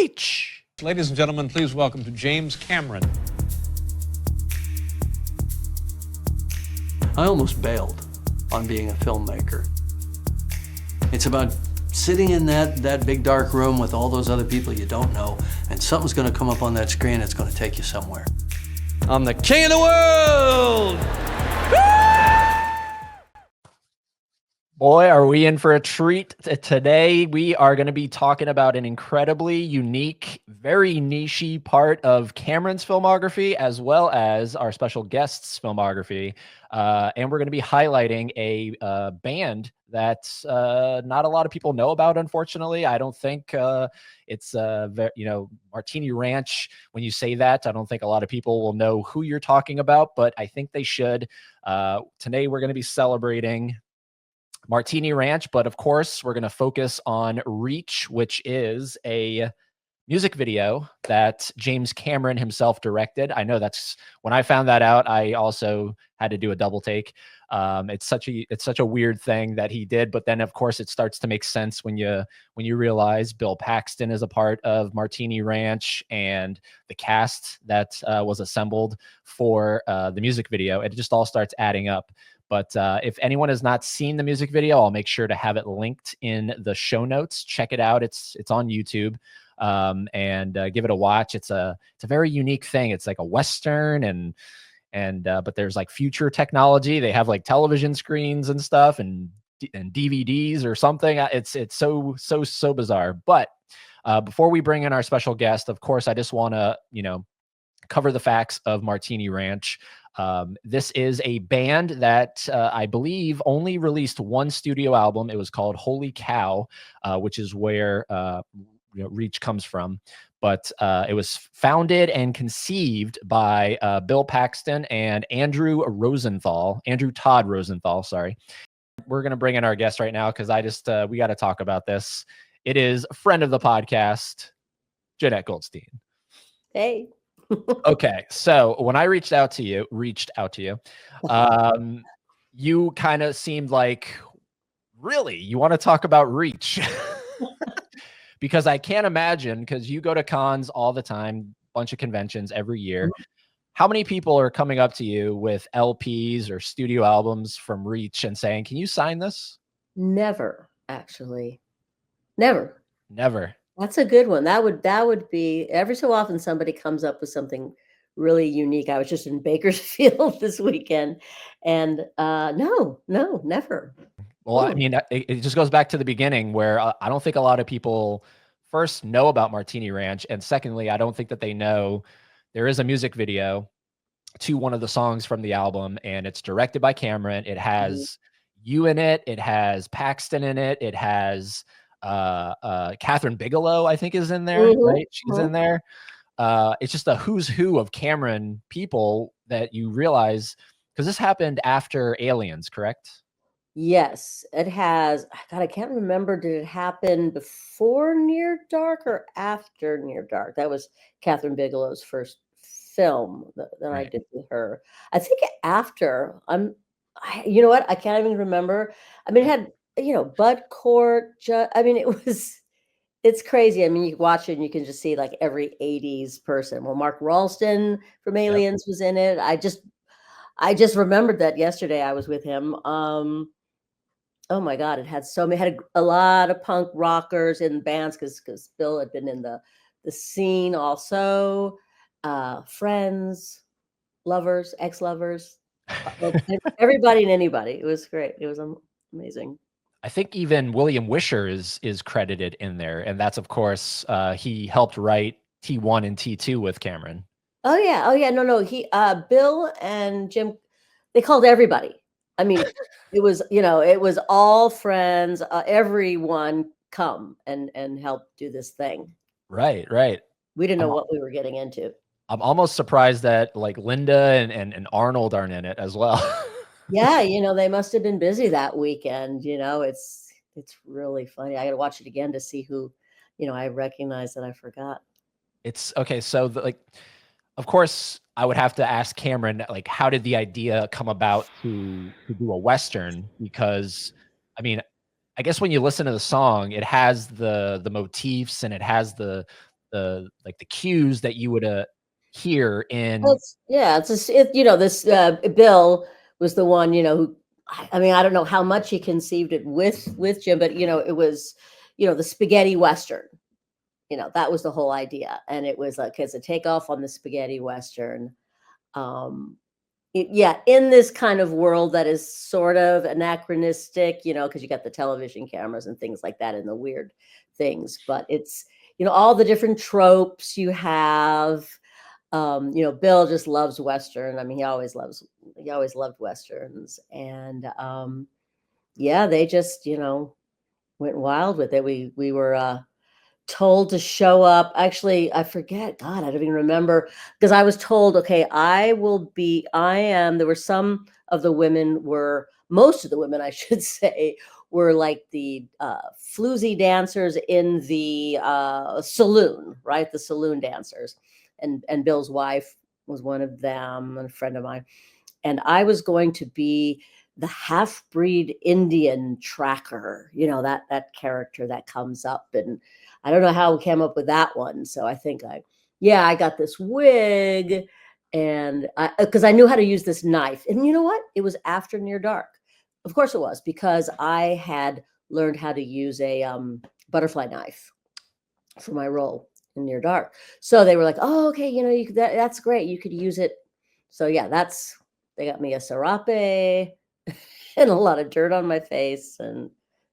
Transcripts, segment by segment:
Reach. Ladies and gentlemen, please welcome to James Cameron. I almost bailed on being a filmmaker. It's about sitting in that big dark room with all those other people you don't know, and something's gonna come up on that screen that's gonna take you somewhere. I'm the king of the world. Boy, are we in for a treat. Today, we are going to be talking about an incredibly unique, very niche-y part of Cameron's filmography, as well as our special guest's filmography. And we're going to be highlighting a band that not a lot of people know about, unfortunately. I don't think it's, Martini Ranch. When you say that, I don't think a lot of people will know who you're talking about, but I think they should. Today, we're going to be celebrating Martini Ranch, but of course, we're going to focus on Reach, which is a music video that James Cameron himself directed. I know that's when I found that out, I also had to do a double take. It's such a weird thing that he did, but then of course it starts to make sense when you realize Bill Paxton is a part of Martini Ranch and the cast that was assembled for the music video. It just all starts adding up. But if anyone has not seen the music video, I'll make sure to have it linked in the show notes. Check it out. It's on YouTube, and give it a watch. It's a very unique thing. It's like a Western but there's like future technology. They have like television screens and stuff and DVDs or something. It's so bizarre. But before we bring in our special guest, of course, I just want to, cover the facts of Martini Ranch. This is a band that I believe only released one studio album. It was called Holy Cow, which is where Reach comes from. But it was founded and conceived by Bill Paxton and Andrew Todd Rosenthal, sorry. We're going to bring in our guest right now because we got to talk about this. It is a friend of the podcast, Jenette Goldstein. Hey. Okay, so when I reached out to you, you kind of seemed like, really, you want to talk about Reach? Because I can't imagine, because you go to cons all the time, bunch of conventions every year. How many people are coming up to you with LPs or studio albums from Reach and saying, "Can you sign this?" Never, actually. Never. That's a good one. That would be every so often somebody comes up with something really unique. I was just in Bakersfield this weekend, and no, never. Well, I mean, it just goes back to the beginning where I don't think a lot of people first know about Martini Ranch, and secondly, I don't think that they know there is a music video to one of the songs from the album, and it's directed by Cameron. It has you in it. It has Paxton in it. It has Catherine Bigelow, I think, is in there, right? She's in there. It's just a who's who of Cameron people that you realize, because this happened after Aliens, correct? Yes, it has. God, I can't remember. Did it happen before Near Dark or after Near Dark? That was Catherine Bigelow's first film that I did with her. I think after. You know what? I can't even remember. I mean, it had, Bud Cort. It's crazy. I mean, you watch it and you can just see like every 80s person. Well, Mark Ralston from Aliens was in it. I just remembered that yesterday. I was with him. Oh my God, it had a lot of punk rockers in bands because Bill had been in the scene also. Friends, lovers, ex-lovers, everybody and anybody. It was great. It was amazing. I think even William Wisher is credited in there, and that's of course he helped write T1 and T2 with Cameron. Oh yeah. No. He Bill and Jim, they called everybody. I mean, it was all friends, everyone come and help do this thing. Right. We didn't know what we were getting into. I'm almost surprised that like Linda and Arnold aren't in it as well. Yeah, they must have been busy that weekend. It's really funny. I got to watch it again to see who, I recognize that I forgot. It's okay. So of course, I would have to ask Cameron, like, how did the idea come about to do a Western? Because, I mean, I guess when you listen to the song, it has the motifs and it has the the cues that you would hear in. This Bill was the one, who, I mean, I don't know how much he conceived it with Jim, but it was, the spaghetti Western. That was the whole idea. And it was like, as a takeoff on the spaghetti Western. In this kind of world that is sort of anachronistic, because you got the television cameras and things like that and the weird things, but it's, all the different tropes you have. Bill just loves Western. I mean, he always loved Westerns. And they just, went wild with it. We were told to show up. Actually, I forget. God, I don't even remember, because I was told, okay, there were most of the women, I should say, were like the floozy dancers in the saloon, right? The saloon dancers. And Bill's wife was one of them, and a friend of mine. And I was going to be the half-breed Indian tracker, that character that comes up. And I don't know how we came up with that one. So I think I got this wig, and because I knew how to use this knife. And you know what? It was after Near Dark. Of course it was, because I had learned how to use a butterfly knife for my role in Near Dark. So they were like, oh, okay, that's great. You could use it. So yeah, they got me a serape and a lot of dirt on my face. And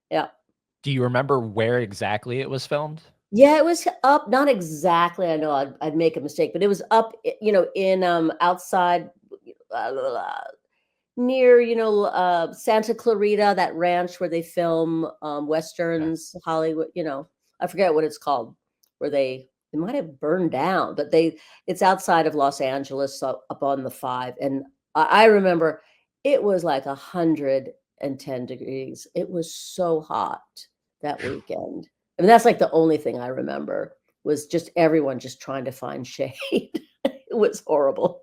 yeah. Do you remember where exactly it was filmed? Yeah, it was up, not exactly. I know I'd make a mistake, but it was up, in outside near, Santa Clarita, that ranch where they film Westerns, Hollywood, I forget what it's called, where it might have burned down, but it's outside of Los Angeles, so up on the 5. And I remember it was like 110 degrees. It was so hot that weekend. I mean, that's like the only thing I remember, was just everyone just trying to find shade. It was horrible.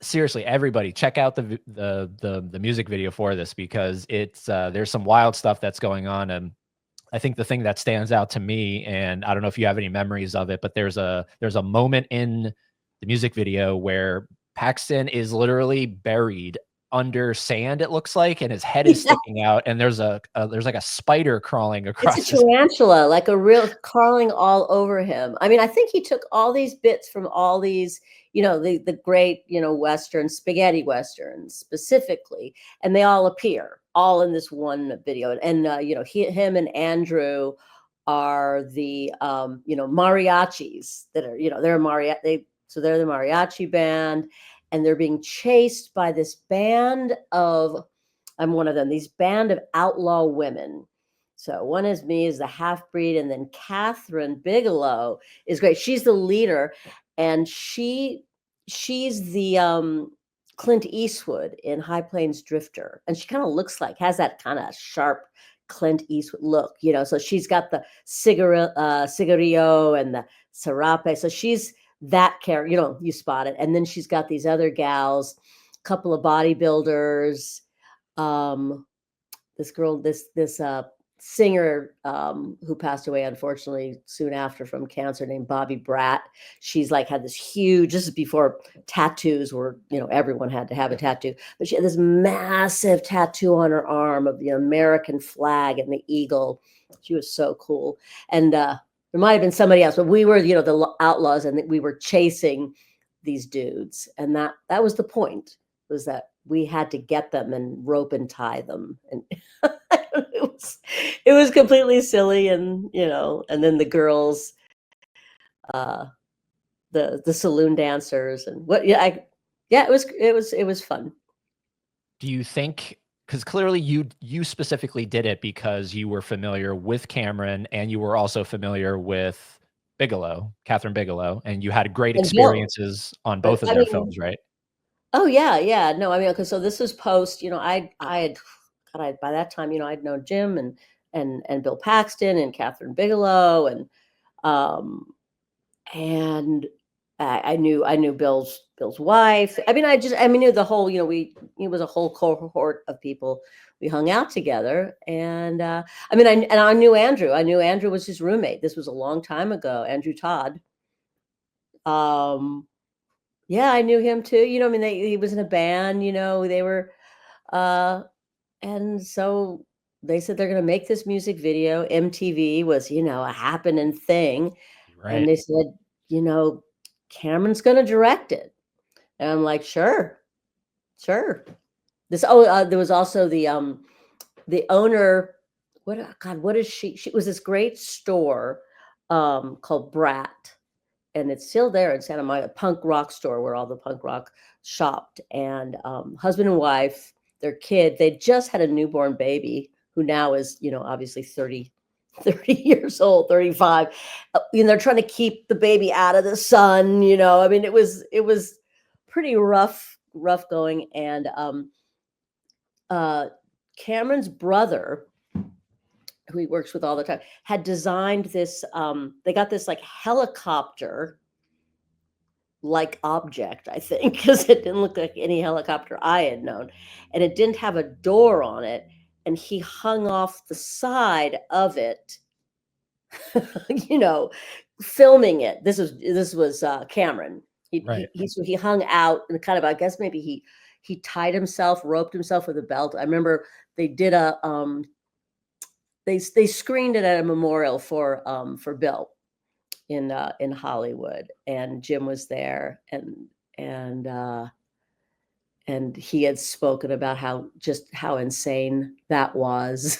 Seriously, everybody check out the music video for this, because it's there's some wild stuff that's going on. And I think the thing that stands out to me, and I don't know if you have any memories of it, but there's a moment in the music video where Paxton is literally buried under sand, it looks like, and his head is sticking out, and there's like a spider crawling across. It's a tarantula, like a real crawling all over him. I mean, I think he took all these bits from all these, the great, Western, spaghetti Westerns specifically, and they all appear all in this one video. And him and Andrew are the mariachis that are, they're the mariachi band, and they're being chased by this band of, I'm one of them, these band of outlaw women. So one is me, is the half-breed, and then Catherine Bigelow is great. She's the leader, and she's the Clint Eastwood in High Plains Drifter. And she kind of has that kind of sharp Clint Eastwood look, so she's got the cigarillo and the serape. So she's that character, you spot it. And then she's got these other gals, a couple of bodybuilders, this girl, this singer who passed away unfortunately soon after from cancer, named Bobby Bratt. She's like had this huge, this is before tattoos were, everyone had to have a tattoo, but she had this massive tattoo on her arm of the American flag and the eagle. She was so cool. And there might have been somebody else, but we were, the outlaws, and we were chasing these dudes. And that was the point, was that we had to get them and rope and tie them. And it was completely silly. And, and then the girls, the saloon dancers, and it was fun. Do you think, because clearly you specifically did it because you were familiar with Cameron, and you were also familiar with Catherine Bigelow, and you had great experiences on both of their films, right? Oh yeah. No, I mean, okay, so this was post, I had, God, by that time, I'd known Jim and Bill Paxton and Catherine Bigelow, and I knew Bill's wife. I mean, I knew the whole, it was a whole cohort of people. We hung out together, and I knew Andrew. I knew Andrew was his roommate. This was a long time ago. Andrew Todd. Yeah, I knew him too. I mean, he was in a band. They were, and so they said they're going to make this music video. MTV was, a happening thing, and Right. they said, Cameron's going to direct it. And I'm like, sure. There was also the owner. What is she? She was this great store called Brat, and it's still there in Santa Monica, punk rock store where all the punk rock shopped. And husband and wife, their kid, they just had a newborn baby who now is, obviously 30 years old, 35. They're trying to keep the baby out of the sun. I mean, it was pretty rough going. And Cameron's brother, who he works with all the time, had designed this. They got this like helicopter like object, I think, because it didn't look like any helicopter I had known, and it didn't have a door on it, and he hung off the side of it, filming it. This was Cameron. Right. He hung out and kind of, I guess maybe he tied himself, roped himself with a belt. I remember they did they screened it at a memorial for Bill in Hollywood, and Jim was there, and he had spoken about how insane that was,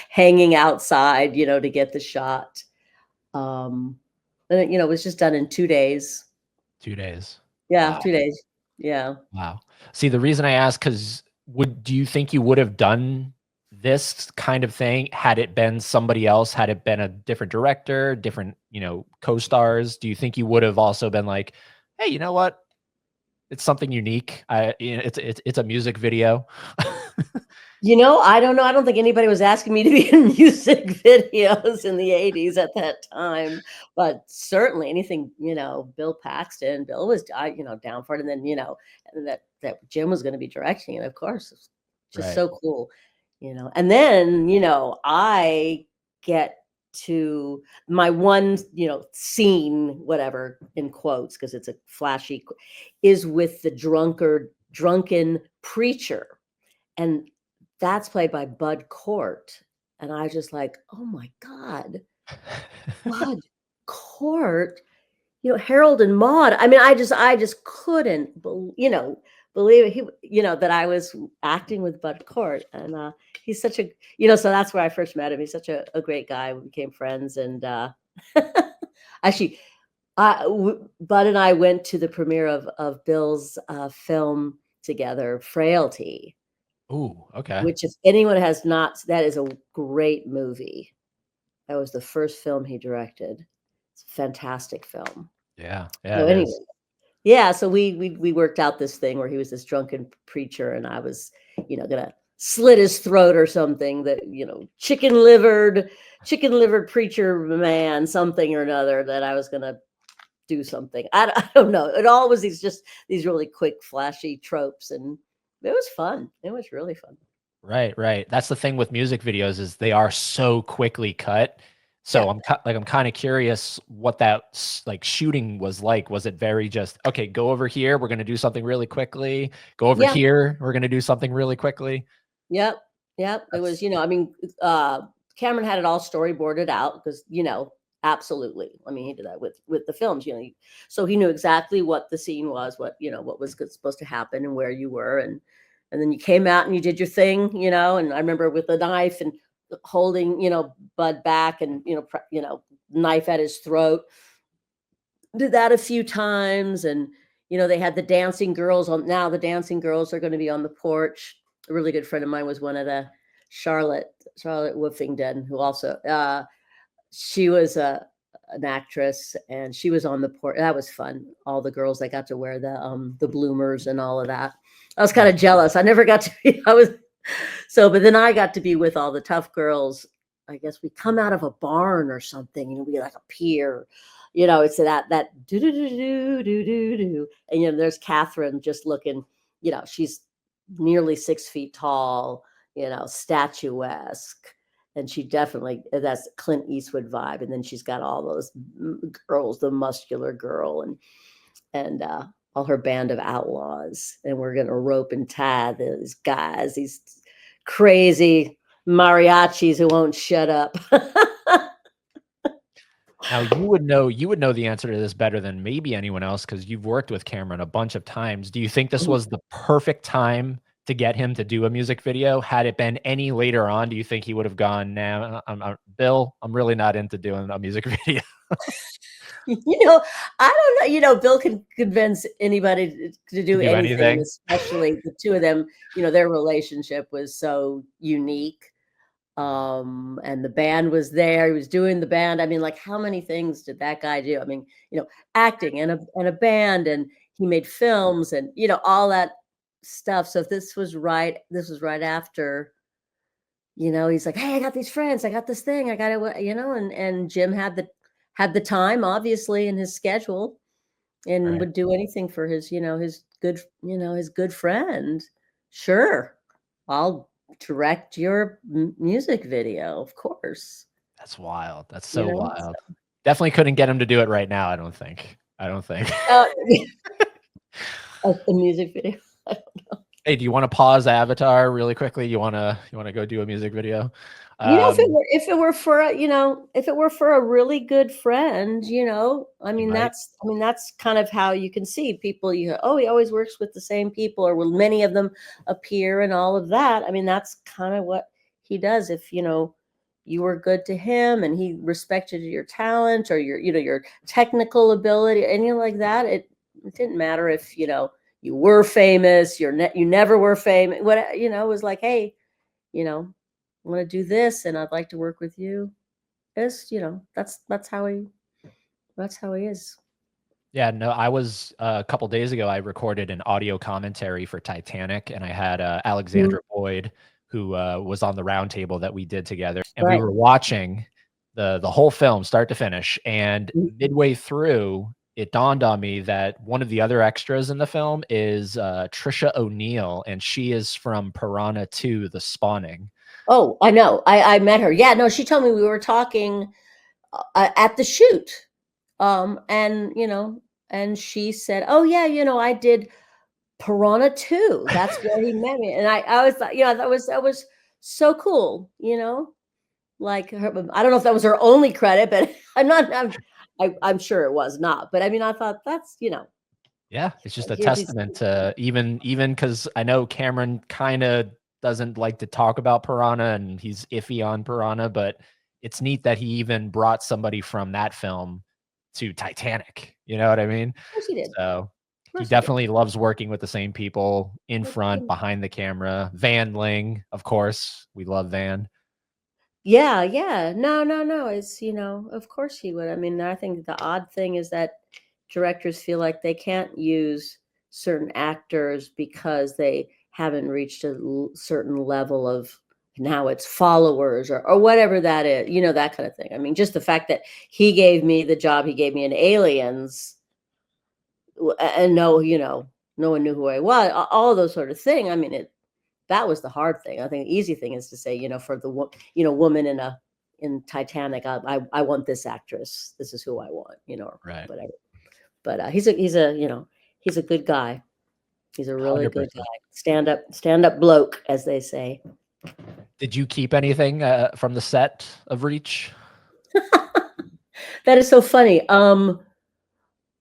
hanging outside, to get the shot. And it was just done in 2 days. 2 days. Yeah, Wow. 2 days. Yeah. Wow. See, the reason I ask, because do you think you would have done this kind of thing had it been somebody else, had it been a different director, different, co-stars? Do you think you would have also been like, hey, you know what? It's something unique. It's a music video. I don't know. I don't think anybody was asking me to be in music videos in the 80s at that time, but certainly anything, Bill Paxton, Bill was, down for it. And then, and that Jim was going to be directing it, of course. It's just Right. so cool, and then, I get to my one, scene, whatever, in quotes, because it's a flashy, is with the drunken preacher. And that's played by Bud Cort. And I just like, oh my God, Bud Cort, Harold and Maude. I mean, I just couldn't, believe it. That I was acting with Bud Cort. And he's such a, so that's where I first met him. He's such a great guy. We became friends. And actually, Bud and I went to the premiere of Bill's film together, Frailty. Ooh, okay. Which, if anyone has not, that is a great movie. That was the first film he directed. It's a fantastic film. Yeah. So Yeah. anyway, yeah. So we worked out this thing where he was this drunken preacher, and I was, gonna slit his throat or something. That chicken livered preacher man, something or another. That I was gonna do something. I don't know. It all was these really quick, flashy tropes, and it was fun. It was really fun. Right. That's the thing with music videos, is they are so quickly cut. So Yeah. I'm kind of curious what that like shooting was like. Was it very just, okay, go over here, we're going to do something really quickly. Go over Yeah. here, we're going to do something really quickly. Yep. It was, Cameron had it all storyboarded out because, absolutely. I mean, he did that with the films, so he knew exactly what the scene was, what was supposed to happen and where you were. And then you came out and you did your thing, and I remember with the knife and holding, Bud back and, knife at his throat. Did that a few times. And, they had the dancing girls on. Now the dancing girls are going to be on the porch. A really good friend of mine was one of the Charlotte Woofington, who also, she was an actress, and she was on the porch. That was fun. All the girls, I got to wear the bloomers and all of that. I was kind of jealous. I never got to be, but then I got to be with all the tough girls. I guess we come out of a barn or something, we like appear, it's that do do do do do do do, and there's Catherine just looking, she's nearly 6 feet tall, statuesque, and she definitely, that's Clint Eastwood vibe, and then she's got all those girls, the muscular girl, and all her band of outlaws, and we're gonna rope and tie these guys, these crazy mariachis who won't shut up. Now you would know the answer to this better than maybe anyone else because you've worked with Cameron a bunch of times. Do you think this was the perfect time to get him to do a music video? Had it been any later on, do you think he would have gone, "Nah, Bill, I'm really not into doing a music video"? I don't know. Bill can convince anybody to do Do anything, anything? especially the two of them. Their relationship was so unique. And the band was there. He was doing the band. I mean, like, how many things did that guy do? I mean, acting and a band, and he made films, and all that stuff. So if this was right after. He's like, "Hey, I got these friends. I got this thing. I got it." And Jim had the time, obviously, in his schedule, and Right. would do anything for his, his good friend. Sure, I'll direct your music video, of course. That's wild. That's You so know, wild. Definitely couldn't get him to do it right now, I don't think. uh, a music video. Hey, do you wanna pause Avatar really quickly? You wanna go do a music video? If it Um, were for if it were for a really good friend, I you mean, might. that's kind of how you can see people. Oh, he always works with the same people, or will many of them appear, and all of that. I mean, that's kind of what he does. If you were good to him, and he respected your talent, or your technical ability, anything like that, it didn't matter if you were famous, you never were famous. What it was like, hey, you know I want to do this, and I'd like to work with you. That's how he is. Yeah, no, I was a couple days ago, I recorded an audio commentary for Titanic, and I had, Mhm. Alexandra Boyd, who, was on the roundtable that we did together, and we Right. were watching the whole film start to finish, and Mhm. midway through, it dawned on me that one of the other extras in the film is, Trisha O'Neill, and she is from Piranha 2: The Spawning. Oh, I know. I met her. Yeah, no, she told me we were talking at the shoot. And she said, "Oh yeah, I did Piranha 2. That's where he met me." And I was like, that was so cool. Like I don't know if that was her only credit, but I'm sure it was not. But I mean, I thought that's Yeah, it's just a here's these. testament to even because I know Cameron kinda doesn't like to talk about Piranha, and he's iffy on Piranha, but it's neat that he even brought somebody from that film to Titanic, you know what I mean? Of course he did. Of So, he course he did. definitely loves working with the same people in front, behind the camera. Van Ling, of course, we love Van. Yeah, yeah. No, no, no. It's, of course he would. I mean, I think the odd thing is that directors feel like they can't use certain actors because they haven't reached a certain level of, now it's followers, or whatever that is, that kind of thing. I mean, just the fact that he gave me the job he gave me in Aliens, and no one knew who I was, all of those sort of thing. I mean, that was the hard thing. I think the easy thing is to say, for the woman in Titanic, I want this actress. This is who I want, or Right. whatever. But he's a good guy. He's a really good 100%. guy. Stand up bloke, as they say. Did you keep anything, from the set of Reach? That is so funny. God,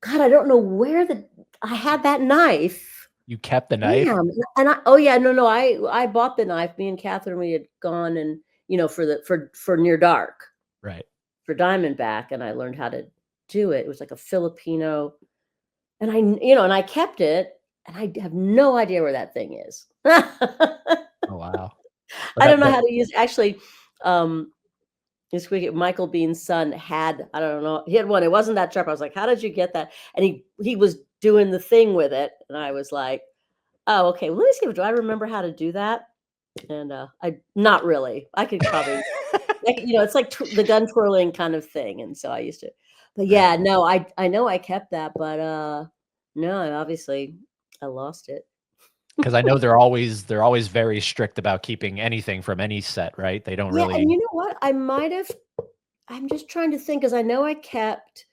I don't know where I had that knife. You kept the knife? Damn. And oh yeah, no, I bought the knife. Me and Catherine, we had gone, and for Near Dark, Right. for Diamondback, and I learned how to do it. It was like a Filipino, and I kept it, and I have no idea where that thing is. Oh, wow. But I that don't know but how to use, actually. Michael Bean's son had, I don't know, he had one. It wasn't that sharp. I was like, "How did you get that?" And he was doing the thing with it, and I was like, "Oh, okay. Well, let me see. Do I remember how to do that?" And I not really. I could probably like, it's like the gun twirling kind of thing. And so I used to, but Right. yeah, no, I know I kept that, but no, obviously I lost it. Because I know they're always very strict about keeping anything from any set, right? They don't Yeah, and really. you know what? I'm just trying to think because I know I kept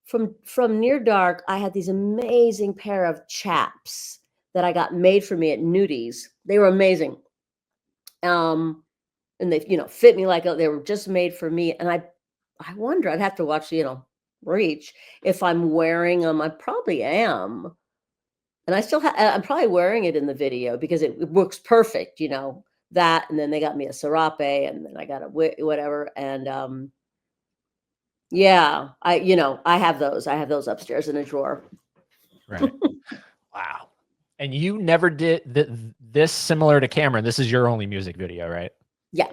from Near Dark, I had these amazing pair of chaps that I got made for me at Nudies. They were amazing. Um, and they, fit me like they were just made for me. And I wonder, I'd have to watch, Reach if I'm wearing them. I probably am. And I still I'm probably wearing it in the video because it looks perfect, that. And then they got me a serape and then I got a whatever. And, yeah, I have those. I have those upstairs in a drawer. Right. Wow. And you never did this similar to Cameron. This is your only music video, right? Yeah,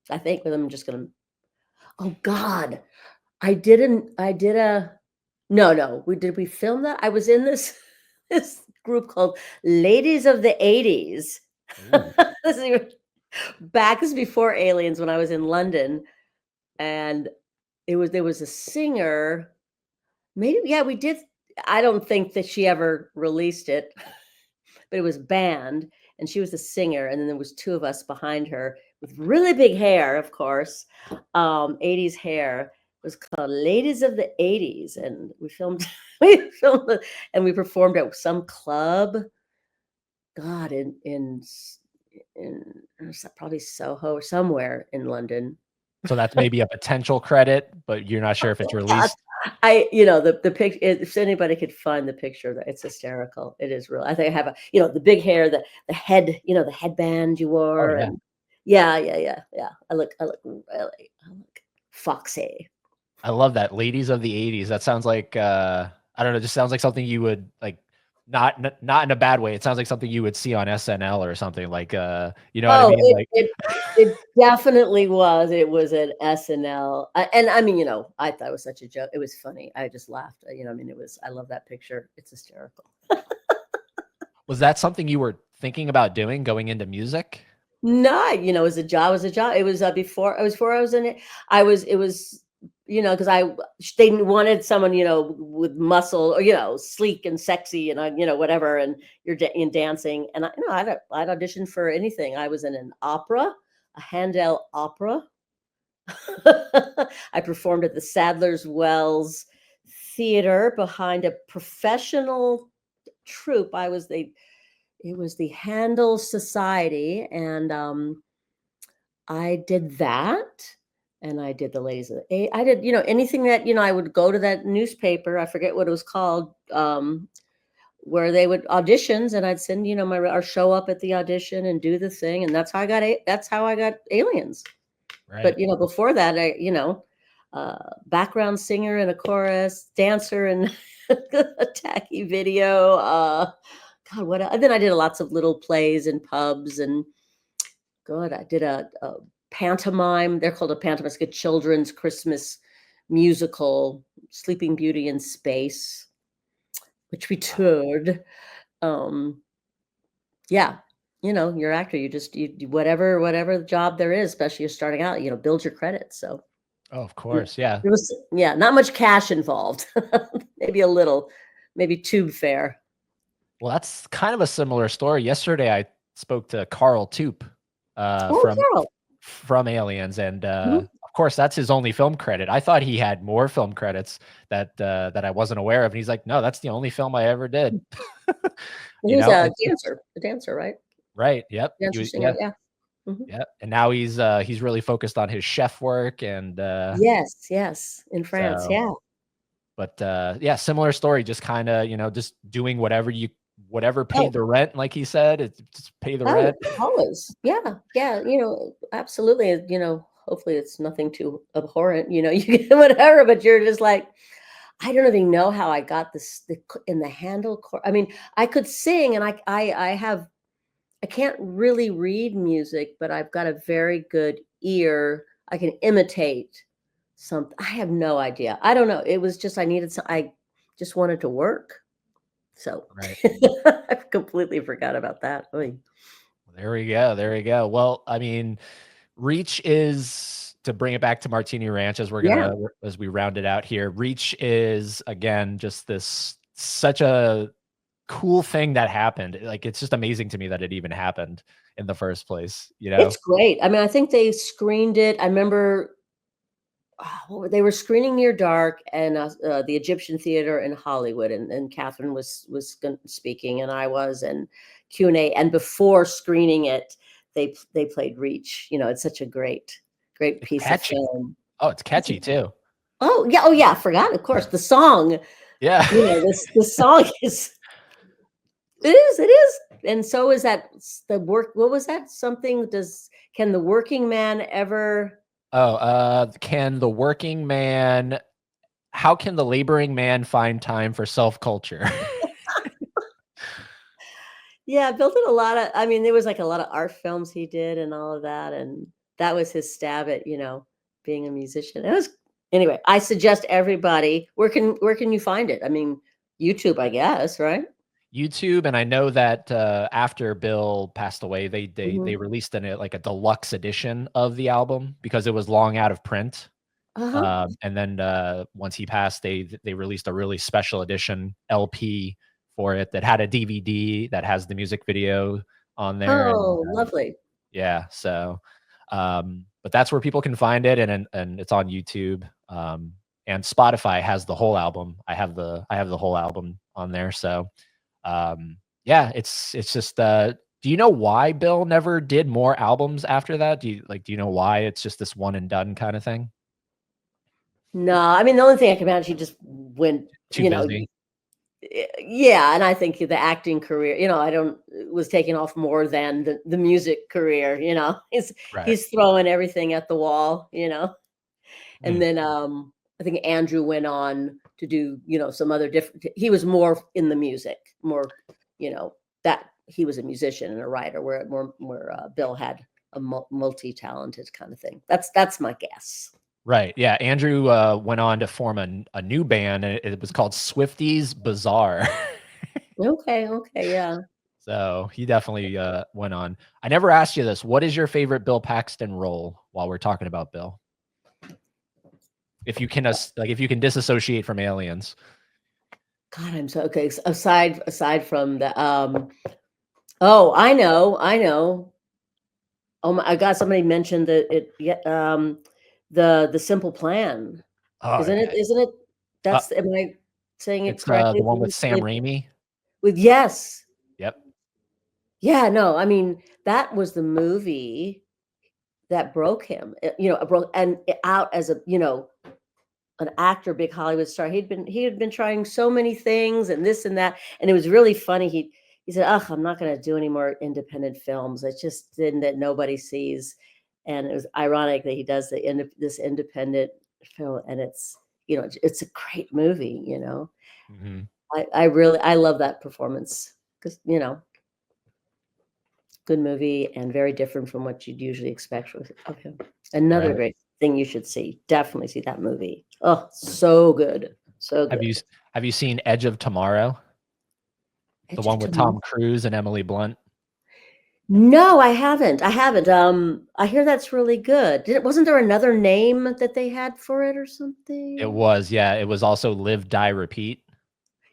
I think with them, I'm just gonna. Oh God, I did a. No. We film that? I was in this this group called Ladies of the '80s. Ooh. This is this is before Aliens when I was in London, and there was a singer. Maybe yeah, we did. I don't think that she ever released it, but it was banned, and she was the singer, and then there was two of us behind her with really big hair, of course, 80s hair. It was called Ladies of the '80s, and we filmed we filmed it, and we performed at some club. God, in probably Soho or somewhere in London. So that's maybe a potential credit, but you're not sure if it's God, released. the picture. If anybody could find the picture, that it's hysterical. It is real. I think I have the big hair, the head, the headband you Oh wore, yeah. and yeah. I look foxy. I love that. Ladies of the '80s. That sounds like I don't know, just sounds like something you would like not in a bad way. It sounds like something you would see on SNL or something like you know what I Oh, mean? Like it definitely was. It was an SNL, and I mean, I thought it was such a joke. It was funny. I just laughed. I mean, it was. I love that picture. It's hysterical. was that something you were thinking about doing going into music? No, it was a job. It was a job. It was before I was in it. It was because they wanted someone with muscle or sleek and sexy and whatever, and you're in dancing, and I'd auditioned for anything. I was in an opera, a Handel opera. I performed at the Sadler's Wells Theater behind a professional troupe. It was the Handel Society, and I did that, and I did the Ladies of the Eight. I did, anything that I would go to that newspaper. I forget what it was called, where they would auditions, and I'd send or show up at the audition and do the thing, and that's how I got Aliens. Right. But before that, background singer and a chorus, dancer and a tacky video. God, what? Then I did lots of little plays in pubs, and God, I did a pantomime. They're called a pantomime. It's like a children's Christmas musical, Sleeping Beauty in Space, which we toured. Yeah, you're actor. You just you whatever job there is, especially you're starting out. Build your credits. So Oh, of course. Yeah. there was not much cash involved. Maybe a little, maybe tube fare. Well, that's kind of a similar story. Yesterday I spoke to Carl Toop Oh, Carol. from Aliens, and Mhm. of course that's his only film credit. I thought he had more film credits that I wasn't aware of, and he's like, no, that's the only film I ever did. He was It's a dancer, right? right. Yep. Dancer, singer, yeah. Mhm. Yep. And now he's really focused on his chef work, and Yes, in France, so. yeah. But yeah, similar story. Just kind of just doing whatever Oh, paid the rent, like he said. It's just pay the oh, rent. always. Yeah, absolutely, hopefully it's nothing too abhorrent, you get whatever, but you're just like, I don't even know how I got in the handle I mean, I could sing, and I can't really read music, but I've got a very good ear. I can imitate something. I have no idea. I don't know. It was just I just wanted to work. So Right. I completely forgot about that. Oy. There we go. There we go. Well, I mean, Reach is to bring it back to Martini Ranch as Yeah. as we round it out here. Reach is again just such a cool thing that happened. Like it's just amazing to me that it even happened in the first place, you know? It's great. I mean, I think they screened it. I remember they were screening Near Dark and the Egyptian Theater in Hollywood, and Catherine was speaking, and I was, and Q&A. And before screening it, they played Reach. You know, it's such a great It's piece of catchy. film. Oh, it's catchy too. Oh yeah, I forgot. Of course, the song. Yeah. You know, the song is. It is, and so is that the work. What was that? Something can the working man ever? Can the working man how can the laboring man find time for self-culture? Yeah, Bill did a lot of. I mean, there was like a lot of art films he did and all of that, and that was his stab at being a musician. It was anyway. I suggest everybody. Where can you find it? I mean, YouTube, I guess, right? YouTube, and I know that after Bill passed away, they Mhm. released like a deluxe edition of the album because it was long out of print. Uh-huh. And then once he passed, they released a really special edition LP for it that had a DVD that has the music video on there, and Oh, lovely. yeah, so but that's where people can find it, and it's on YouTube. And Spotify has the whole album. I have the whole album on there. So yeah, it's just do you know why Bill never did more albums after that? Do you know why it's just this one and done kind of thing? No, I mean the only thing I can imagine, he just went. Too busy. Yeah, and I think the acting career, I don't was taking off more than the music career. He's Right. he's throwing everything at the wall. And Hmm. then I think Andrew went on to do, some other different. He was more in the music, more, that he was a musician and a writer, where Bill had a multi-talented kind of thing. That's my guess. Right. Yeah. Andrew went on to form a new band, and it was called Swifties Bazaar. Okay, yeah. So he definitely went on. I never asked you this. What is your favorite Bill Paxton role while we're talking about Bill? If you can if you can disassociate from Aliens. God, I'm so okay. Aside from the oh, I know. Oh my, I got somebody mentioned that it yeah, the Simple Plan. Oh Isn't it yeah. isn't it Uh, Am I saying it it's correctly? the one with Sam Raimi. With yes. Yep. Yeah, no, I mean, that was the movie that broke him. Broke and out as an actor, big Hollywood star. He had been trying so many things and this and that, and it was really funny. He said, "Ugh, I'm not going to do any more independent films. It's just thing that nobody sees." And it was ironic that he does this independent film, and it's a great movie. Hmm. I love that performance because good movie and very different from what you'd usually expect of him. Another Right. great thing you should see. Definitely see that movie. Oh, so good. So Have you good. have you seen Edge of Tomorrow? The Edge of one with Tomorrow. Tom Cruise and Emily Blunt? No, I haven't. I haven't. I hear that's really good. Wasn't there another name that they had for it or It something? was, yeah. It was also Live, Die, Repeat.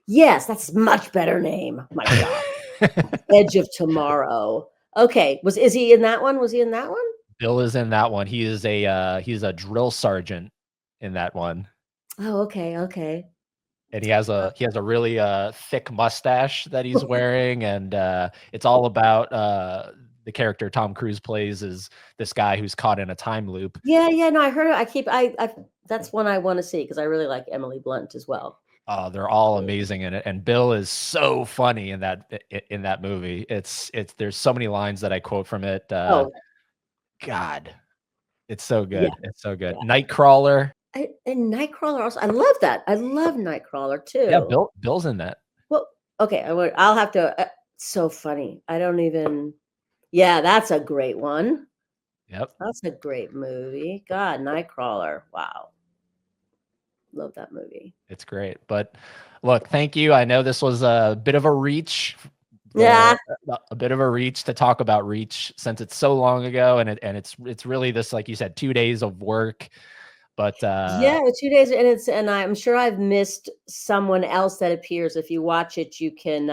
Yes, that's a much better name. My God. Edge of Tomorrow. Okay. Is he in that one? Was he in that one? Bill is in that one. He's a drill sergeant in that one. Oh, okay. Okay. And he has a really thick mustache that he's wearing, and it's all about the character Tom Cruise plays is this guy who's caught in a time loop. Yeah, yeah. No, I heard it. I that's one I want to see because I really like Emily Blunt as well. They're all amazing in it, and Bill is so funny in that movie. It's there's so many lines that I quote from it. Oh, God, it's so yeah, good. It's so good. yeah. Nightcrawler. And Nightcrawler also. I love that. I love Nightcrawler Yeah, too. Bill's in that. Well, okay. I'll have to. So funny. I don't even. Yeah, that's a great one. Yep. That's a great movie. God, Nightcrawler. Wow, love that movie. It's great. But look, thank you. I know this was a bit of a reach Yeah. a bit of a reach to talk about Reach since it's so long ago, and it's really this, like you said, 2 days of work. But Yeah, 2 days, and I'm sure I've missed someone else that appears. If you watch it, you can,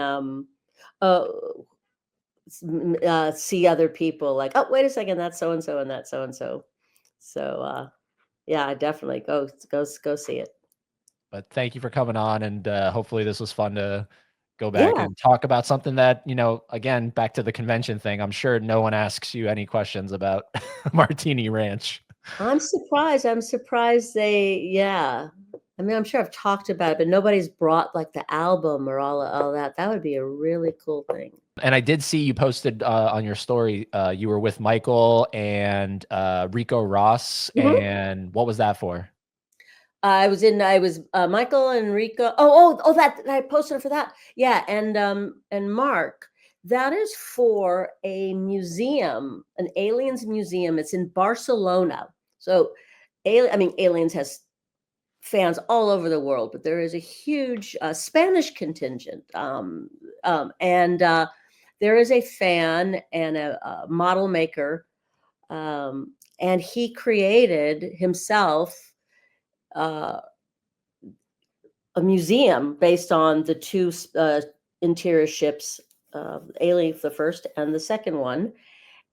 uh, see other people like, "Oh, wait a second, that's so and so, and that's so and so." So, yeah, definitely go see it. but thank you for coming on, and hopefully this was fun to go back Yeah. and talk about something that, again, back to the convention thing. I'm sure no one asks you any questions about Martini Ranch. I'm surprised they yeah. I mean, I'm sure I've talked about it, but nobody's brought, like, the album or all that. That would be a really cool thing. And I did see you posted on your story, you were with Michael and Rico Ross, Mhm. and what was that for? I was, Michael and Rico oh, that I posted for that. Yeah, and Mark. That is for a museum, an aliens museum. It's in Barcelona. So, I mean, Aliens has fans all over the world, but there is a huge Spanish contingent. And there is a fan and a model maker, and he created himself uh, a museum based on the two interior ships, Alien, the first and the second one.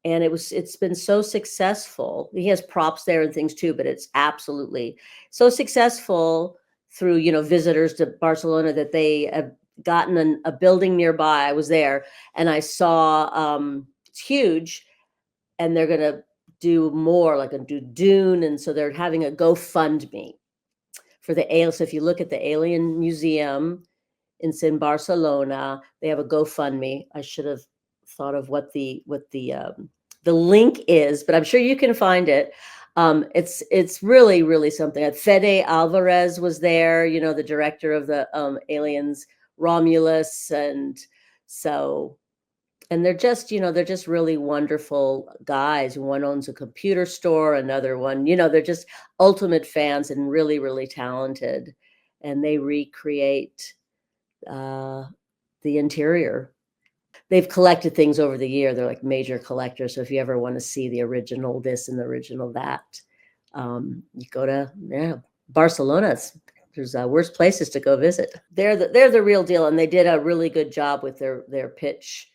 And it's been so successful. He has props there and things too, but it's absolutely so successful through visitors to Barcelona that they have gotten a building nearby. I was there and I saw it's huge, and they're gonna do more, like do Dune, and so they're having a GoFundMe for the alien. So if you look at the Alien Museum, it's in Barcelona. They have a GoFundMe. I should have thought of what the link is, but I'm sure you can find it. It's really really something. Fede Alvarez was there, the director of the Aliens, Romulus, and so and they're just really wonderful guys. One owns a computer store, another one, they're just ultimate fans and really really talented, and they recreate uh, the interior. They've collected things over the year. They're like major collectors. So if you ever want to see the original this and the original that, you go to Barcelona. There's worse places to go visit. They're the real deal, and they did a really good job with their pitch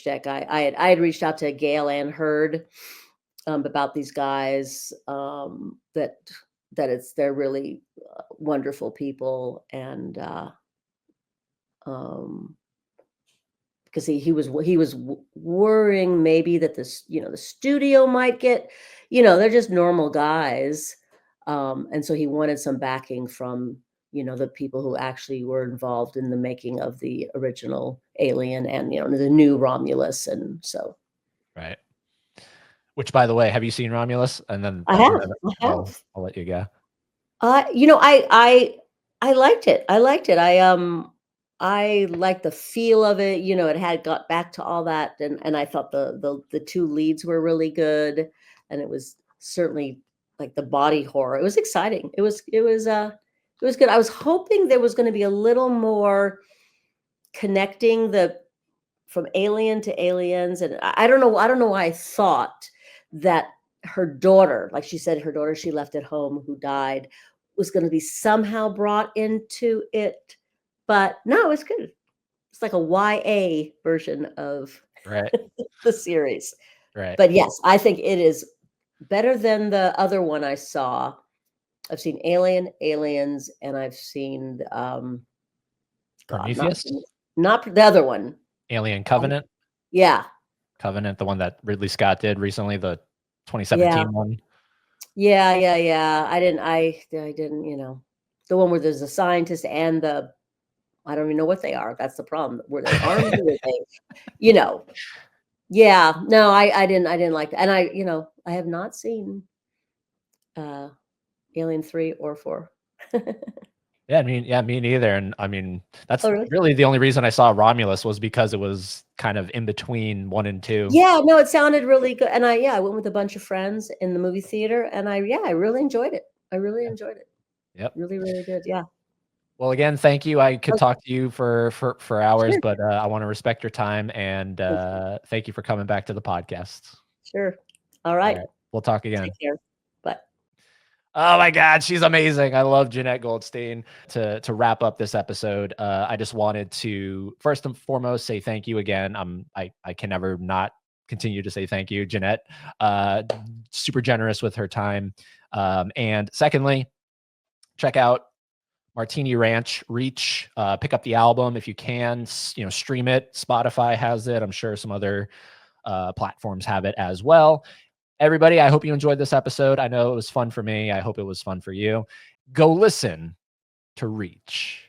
deck. I had reached out to Gail Ann Hurd about these guys, they're really wonderful people, and um, because he was worrying maybe that the studio might get, they're just normal guys, and so he wanted some backing from the people who actually were involved in the making of the original Alien and the new Romulus, and so Right. Which, by the way, have you seen Romulus? And then I and have, then I have. I'll let you go. I liked it. I liked it. I liked the feel of it. It had got back to all that, and I thought the two leads were really good, and it was certainly like the body horror. It was exciting. It was good. I was hoping there was going to be a little more connecting the from Alien to Aliens, and I don't know. I don't know why I thought that her daughter, like she said, her daughter she left at home who died, was going to be somehow brought into it, but no, it's good. It's like a YA version of Right. the series. Right. But yes, I think it is better than the other one I saw. I've seen Alien, Aliens, and I've seen God, Prometheus, not the other one. Alien Covenant, Yeah, the one that Ridley Scott did recently, the yeah. 2017 one. Yeah. I didn't, the one where there's a scientist and I don't even know what they are. That's the problem. Were they armed? Were they, you know? Yeah. No, I didn't like that. And I have not seen uh Alien 3 or 4. Yeah, me neither. And I mean, that's Oh, really? really the only reason I saw Romulus was because it was kind of in between 1 and 2. Yeah, no, it sounded really good. And I went with a bunch of friends in the movie theater, and I really enjoyed it. I really enjoyed it. Yep. Really, really did. Yeah. Well, again, thank you. I could Okay, talk to you for hours, sure. but I want to respect your time, and Thank you. thank you for coming back to the podcast. Sure. All All right. right, we'll talk Take again. care. Bye. Oh my God, she's amazing. I love Jenette Goldstein. To wrap up this episode, I just wanted to first and foremost say thank you again. I can never not continue to say thank you, Jenette. Super generous with her time. And secondly, check out Martini Ranch Reach. Pick up the album if you can. Stream it. Spotify has it. I'm sure some other platforms have it as well. Everybody, I hope you enjoyed this episode. I know it was fun for me. I hope it was fun for you. Go listen to Reach.